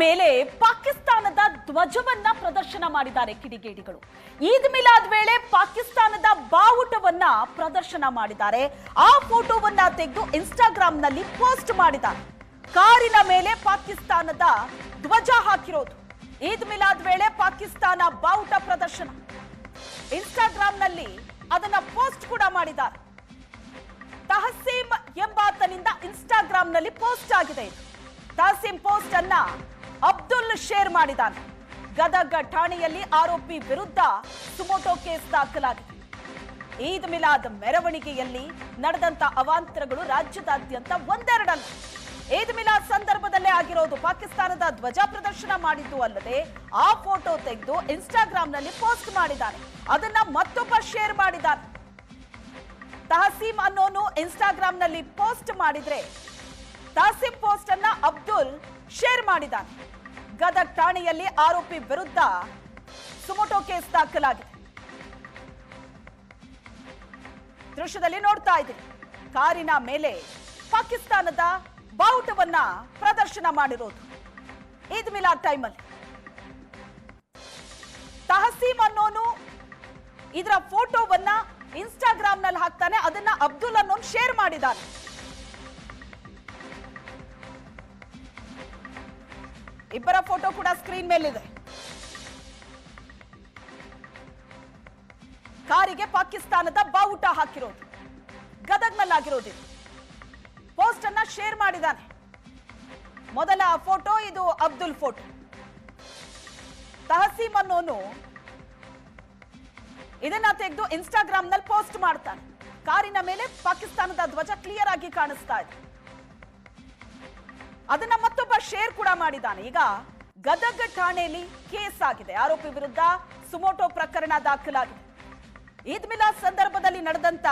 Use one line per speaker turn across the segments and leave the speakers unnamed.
ಮೇಲೆ ಪಾಕಿಸ್ತಾನದ ಧ್ವಜವನ್ನ ಪ್ರದರ್ಶನ ಮಾಡಿದ್ದಾರೆ ಕಿಡಿಗೇಡಿಗಳು. ಈದ್ ಮಿಲಾದ್ ವೇಳೆ ಪಾಕಿಸ್ತಾನದ ಬಾವುಟವನ್ನ ಪ್ರದರ್ಶನ ಮಾಡಿದ್ದಾರೆ. ಆ ಫೋಟೋವನ್ನ ತೆಗೆದು ಇನ್ಸ್ಟಾಗ್ರಾಂನಲ್ಲಿ ಪೋಸ್ಟ್ ಮಾಡಿದ್ದಾರೆ. ಕಾರಿನ ಮೇಲೆ ಪಾಕಿಸ್ತಾನದ ಧ್ವಜ ಹಾಕಿರೋದು. ಈದ್ ಮಿಲಾದ್ ವೇಳೆ ಪಾಕಿಸ್ತಾನ ಬಾವುಟ ಪ್ರದರ್ಶನ ಇನ್ಸ್ಟಾಗ್ರಾಂನಲ್ಲಿ ಅದನ್ನ ಪೋಸ್ಟ್ ಕೂಡ ಮಾಡಿದ್ದಾರೆ. ತಹಸೀಮ್ ಎಂಬಾತನಿಂದ ಇನ್ಸ್ಟಾಗ್ರಾಂನಲ್ಲಿ ಪೋಸ್ಟ್ ಆಗಿದೆ. ತಹಸೀಮ್ ಪೋಸ್ಟ್ ಅನ್ನ ಅಬ್ದುಲ್ ಶೇರ್ ಮಾಡಿದ್ದಾನೆ. ಗದಗ ಠಾಣೆಯಲ್ಲಿ ಆರೋಪಿ ವಿರುದ್ಧ ಸುಮೋಟೋ ಕೇಸ್ ದಾಖಲಾಗಿದೆ. ಈದ್ ಮಿಲಾದ್ ಮೆರವಣಿಗೆಯಲ್ಲಿ ನಡೆದಂತ ಅವಾಂತರಗಳು ರಾಜ್ಯದಾದ್ಯಂತ ಒಂದೆರಡಲ್ಲ. ಈದ್ ಮಿಲಾದ್ ಸಂದರ್ಭದಲ್ಲೇ ಆಗಿರೋದು. ಪಾಕಿಸ್ತಾನದ ಧ್ವಜ ಪ್ರದರ್ಶನ ಮಾಡಿದ್ದು ಅಲ್ಲದೆ ಆ ಫೋಟೋ ತೆಗೆದು ಇನ್ಸ್ಟಾಗ್ರಾಂನಲ್ಲಿ ಪೋಸ್ಟ್ ಮಾಡಿದ್ದಾನೆ. ಅದನ್ನ ಮತ್ತೊಬ್ಬ ಶೇರ್ ಮಾಡಿದ್ದಾನೆ. ತಹಸೀಮ್ ಅನ್ನೋನು ಇನ್ಸ್ಟಾಗ್ರಾಂನಲ್ಲಿ ಪೋಸ್ಟ್ ಮಾಡಿದ್ರೆ ತಹಸೀಮ್ ಪೋಸ್ಟ್ ಅನ್ನ ಅಬ್ದುಲ್ ಶೇರ್ ಮಾಡಿದ್ದಾನೆ. ಗದಗ ಠಾಣೆಯಲ್ಲಿ ಆರೋಪಿ ವಿರುದ್ಧ ಸುಮೋಟೋ ಕೇಸ್ ದಾಖಲಾಗಿದೆ. ದೃಶ್ಯದಲ್ಲಿ ನೋಡ್ತಾ ಇದ್ದೀರಿ. ಕಾರಿನ ಮೇಲೆ ಪಾಕಿಸ್ತಾನದ ಬಾವುಟವನ್ನ ಪ್ರದರ್ಶನ ಮಾಡಿರೋದು ಈದ್ ಮಿಲಾದ್ ಟೈಮಲ್ಲಿ. ತಹಸೀಮ್ ಅನ್ನೋನು ಇದರ ಫೋಟೋವನ್ನ ಇನ್ಸ್ಟಾಗ್ರಾಂನಲ್ಲಿ ಹಾಕ್ತಾನೆ. ಅದನ್ನ ಅಬ್ದುಲ್ ಅನ್ನೋನು ಶೇರ್ ಮಾಡಿದ್ದಾನೆ. ಇಬ್ಬರ ಫೋಟೋ ಕೂಡ ಸ್ಕ್ರೀನ್ ಮೇಲಿದೆ. ಕಾರಿಗೆ ಪಾಕಿಸ್ತಾನದ ಬಾವುಟ ಹಾಕಿರೋದು ಗದಗ್ನಲ್ಲಾಗಿರೋದು. ಪೋಸ್ಟ್ ಅನ್ನ ಶೇರ್ ಮಾಡಿದ್ದಾನೆ. ಮೊದಲ ಫೋಟೋ ಇದು ಅಬ್ದುಲ್ ಫೋಟೋ. ತಹಸೀಮ್ ಅನ್ನೋನು ಇದನ್ನ ತೆಗೆದು ಇನ್ಸ್ಟಾಗ್ರಾಂನಲ್ಲಿ ಪೋಸ್ಟ್ ಮಾಡ್ತಾನೆ. ಕಾರಿನ ಮೇಲೆ ಪಾಕಿಸ್ತಾನದ ಧ್ವಜ ಕ್ಲಿಯರ್ ಆಗಿ ಕಾಣಿಸ್ತಾ ಇದೆ. ಅದನ್ನ ಮತ್ತೊಬ್ಬ ಶೇರ್ ಕೂಡ ಮಾಡಿದ್ದಾನೆ. ಈಗ ಗದಗ ಠಾಣೆಯಲ್ಲಿ ಕೇಸ್ ಆಗಿದೆ. ಆರೋಪಿ ವಿರುದ್ಧ ಸುಮೋಟೋ ಪ್ರಕರಣ ದಾಖಲಾಗಿದೆ. ಈದ್ ಮಿಲಾದ್ ಸಂದರ್ಭದಲ್ಲಿ ನಡೆದಂತ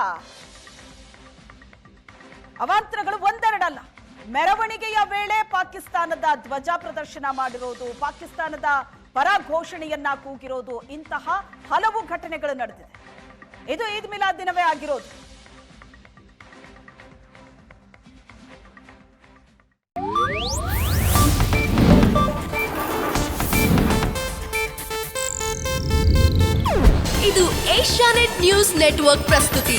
ಅವಾಂತರಗಳು ಒಂದೆರಡಲ್ಲ. ಮೆರವಣಿಗೆಯ ವೇಳೆ ಪಾಕಿಸ್ತಾನದ ಧ್ವಜ ಪ್ರದರ್ಶನ ಮಾಡಿರೋದು, ಪಾಕಿಸ್ತಾನದ ಪರ ಘೋಷಣೆಯನ್ನ ಕೂಗಿರೋದು, ಇಂತಹ ಹಲವು ಘಟನೆಗಳು ನಡೆದಿದೆ. ಇದು ಈದ್ ಮಿಲಾದ್ ದಿನವೇ ಆಗಿರೋದು.
ಇದು ಏಷ್ಯಾನೆಟ್ ನ್ಯೂಸ್ ನೆಟ್ವರ್ಕ್ ಪ್ರಸ್ತುತಿ.